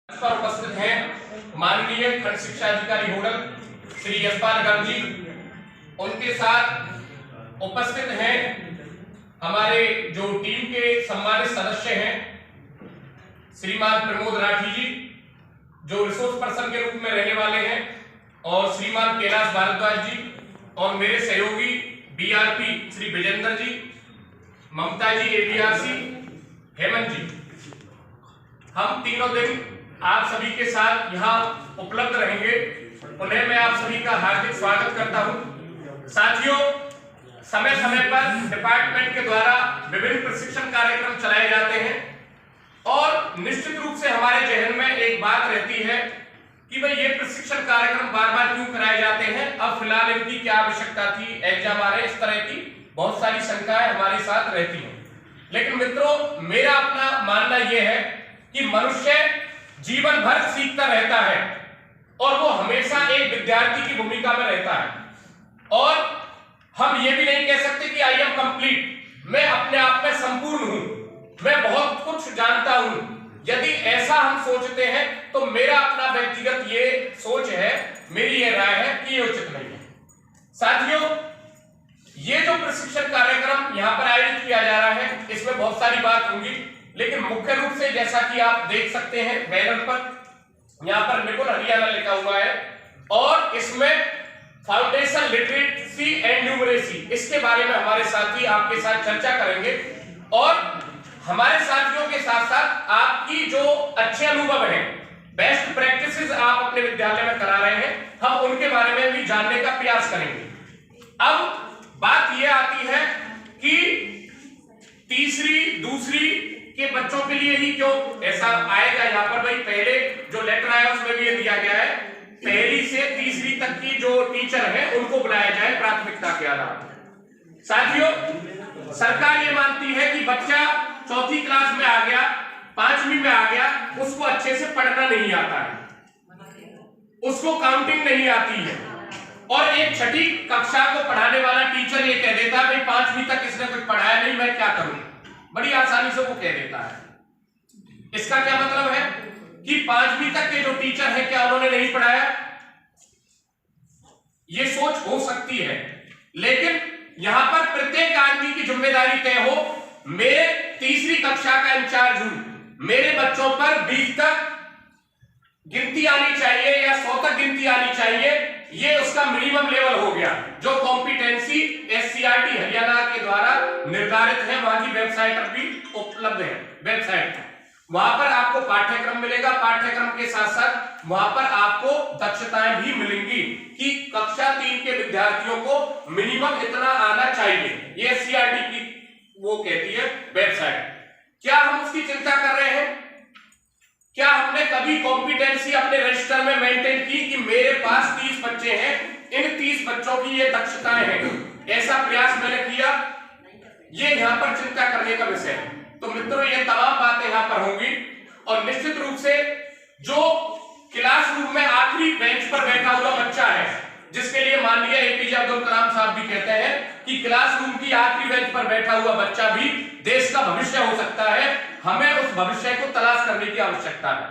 पर उपस्थित हैं माननीय खंड शिक्षा अधिकारी होडल श्री यशपाल गर्ग जी। उनके साथ उपस्थित हैं हमारे जो टीम के सम्मानित सदस्य हैं श्रीमान प्रमोद राठी जी, जो रिसोर्स पर्सन के रूप में रहने वाले हैं, और श्रीमान कैलाश भारद्वाज जी, और मेरे सहयोगी बीआरपी श्री विजेंद्र जी, ममता जी एबीआरसी, हेमंत जी। हम तीनों दिन आप सभी के साथ यहाँ उपलब्ध रहेंगे। उन्हें मैं आप सभी का हार्दिक स्वागत करता हूँ। साथियों, समय समय पर डिपार्टमेंट के द्वारा विभिन्न प्रशिक्षण कार्यक्रम चलाए जाते हैं और निश्चित रूप से हमारे जहन में एक बात रहती है कि भाई ये प्रशिक्षण कार्यक्रम बार बार क्यों कराए जाते हैं, अब फिलहाल इनकी क्या आवश्यकता थी, एग्जाम आ रहे, इस तरह की बहुत सारी शंकाएं हमारे साथ रहती हैं। लेकिन मित्रों, मेरा अपना मानना यह है कि मनुष्य जीवन भर सीखता रहता है और वो हमेशा एक विद्यार्थी की भूमिका में रहता है। और हम ये भी नहीं कह सकते कि आई एम कंप्लीट, मैं अपने आप में संपूर्ण हूं, मैं बहुत कुछ जानता हूं। यदि ऐसा हम सोचते हैं तो मेरा अपना व्यक्तिगत ये सोच है, मेरी ये राय है कि ये उचित नहीं है। साथियों, ये जो प्रशिक्षण कार्यक्रम यहाँ पर आयोजित किया जा रहा है, इसमें बहुत सारी बात होंगी, लेकिन मुख्य रूप से जैसा कि आप देख सकते हैं बैनर पर, यहाँ पर निपुण हरियाणा लिखा हुआ है और इसमें फाउंडेशन लिटरेसी एंड न्यूमरेसी, इसके बारे में हमारे साथी आपके साथ चर्चा करेंगे। और हमारे साथियों के साथ साथ आपकी जो अच्छे अनुभव हैं, बेस्ट प्रैक्टिसेस आप अपने विद्यालय में करा रहे हैं, हम उनके बारे में भी जानने का प्रयास करेंगे। अब बात यह आती है कि तीसरी दूसरी के बच्चों के लिए ही क्यों ऐसा आएगा। यहाँ पर भाई पहले जो लेटर आया उसमें भी ये दिया गया है, पहली से तीसरी तक की जो टीचर है उनको बुलाया जाए प्राथमिकता के आधार पर। साथियों, सरकार ये मानती है कि बच्चा चौथी क्लास में आ गया, पांचवी में आ गया, उसको अच्छे से पढ़ना नहीं आता है, उसको काउंटिंग नहीं आती है, और एक छठी कक्षा को पढ़ाने वाला टीचर ये कह देता है भाई पांचवी तक इसने कुछ पढ़ाया नहीं, मैं क्या करूं, बड़ी आसानी से वो कह देता है। इसका क्या मतलब है कि पांचवी तक के जो टीचर है क्या उन्होंने नहीं पढ़ाया, ये सोच हो सकती है। लेकिन यहां पर प्रत्येक आदमी की जिम्मेदारी तय हो, मैं तीसरी कक्षा का इंचार्ज हूं, मेरे बच्चों पर 20 तक गिनती आनी चाहिए या 100 तक गिनती आनी चाहिए, ये उसका मिनिमम लेवल हो गया, जो कॉम्पिटेंसी एससीईआरटी हरियाणा के द्वारा निर्धारित है। वहां की वेबसाइट पर भी उपलब्ध है, वेबसाइट पर वहां पर आपको पाठ्यक्रम मिलेगा, पाठ्यक्रम के साथ साथ वहां पर आपको दक्षताएं भी मिलेंगी कि कक्षा 3 के विद्यार्थियों को मिनिमम इतना आना चाहिए, ये एससीईआरटी की वो कहती है वेबसाइट। क्या हम उसकी चिंता कर रहे हैं? क्या हमने कभी कॉम्पिटेंसी अपने रजिस्टर में मेंटेन की कि मेरे पास 30 बच्चे हैं, इन 30 बच्चों की ये दक्षताएं हैं? ऐसा प्रयास मैंने किया? ये यहां पर चिंता करने का विषय है। तो मित्रों, ये तमाम बातें यहां पर होंगी और निश्चित रूप से जो क्लासरूम में आखिरी बेंच पर बैठा हुआ बच्चा है, जिसके लिए माननीय एपीजे अब्दुल कलाम साहब भी कहते हैं कि क्लासरूम की आखिरी बेंच पर बैठा हुआ बच्चा भी देश का भविष्य हो सकता है, हमें उस भविष्य को तलाश करने की आवश्यकता है।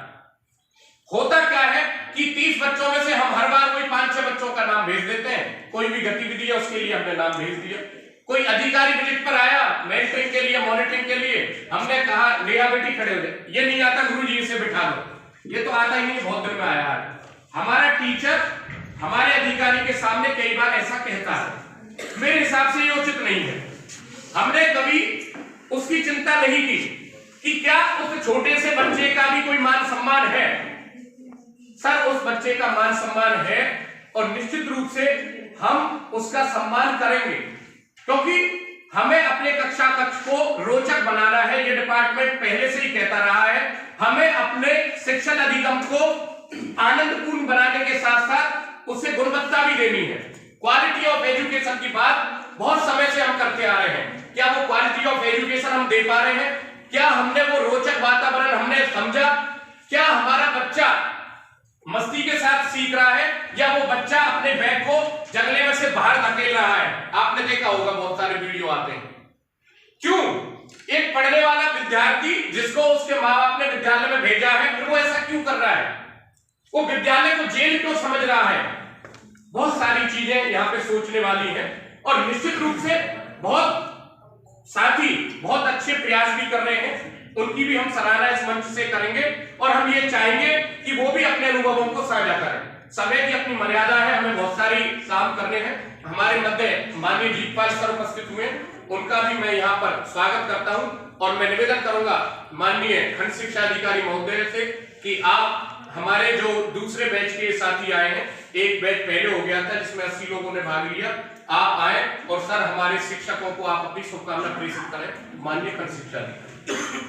होता क्या है कि 30 बच्चों में से हम हर बार कोई 5-6 बच्चों का नाम भेज देते हैं, कोई भी गतिविधि है उसके लिए हमने नाम भेज दिया, कोई अधिकारी विजिट पर आया मेंटरिंग के लिए, मॉनिटरिंग के लिए, हमने कहा नेहा बेटी खड़े हो जाए, ये नहीं आता गुरुजी इसे बिठा दो, ये तो आता ही नहीं, बहुत दिन में आया है। हमारा टीचर हमारे अधिकारी के सामने कई बार ऐसा कहता है, मेरे हिसाब से ये उचित नहीं है। हमने कभी उसकी चिंता नहीं की कि क्या उस छोटे से बच्चे का भी कोई मान सम्मान है। सर, उस बच्चे का मान सम्मान है और निश्चित रूप से हम उसका सम्मान करेंगे, क्योंकि हमें अपने कक्षा कक्ष को रोचक बनाना है। ये डिपार्टमेंट पहले से ही कहता रहा है, हमें अपने शिक्षण अधिगम को आनंदपूर्ण बनाने के साथ साथ उसे गुणवत्ता भी देनी है। क्वालिटी ऑफ एजुकेशन की बात बहुत समय से हम करते आ रहे हैं। क्या वो क्वालिटी ऑफ एजुकेशन हम दे पा रहे हैं? क्या हमने वो रोचक वातावरण हमने समझा? क्या हमारा बच्चा मस्ती के साथ सीख रहा है या वो बच्चा अपने बैग को जंगले में से बाहर धकेल रहा है? आपने देखा होगा, बहुत सारे वीडियो आते हैं। क्यों? एक पढ़ने वाला विद्यार्थी जिसको उसके माँ बाप ने विद्यालय में भेजा है, फिर वो ऐसा क्यों कर रहा है? वो विद्यालय को जेल क्यों समझ रहा है? बहुत सारी चीजें यहाँ पे सोचने वाली हैं और निश्चित रूप से बहुत साथी बहुत अच्छे प्रयास भी कर रहे हैं, उनकी भी हम सराहना इस मंच से करेंगे और हम ये चाहेंगे कि वो भी अपने अनुभवों को साझा करें। समय की अपनी मर्यादा है, हमें बहुत सारी काम करने हैं। हमारे मध्य माननीय जीतपाल सर उपस्थित हुए, उनका भी मैं यहाँ पर स्वागत करता हूँ और मैं निवेदन करूंगा माननीय खंड शिक्षा अधिकारी महोदय से कि आप हमारे जो दूसरे बैच के साथी आए हैं, एक बैच पहले हो गया था जिसमें 80 लोगों ने भाग लिया, आप आए और सर हमारे शिक्षकों को आप अपनी शुभकामना प्रेषित करें। माननीय खंड शिक्षा अधिकारी।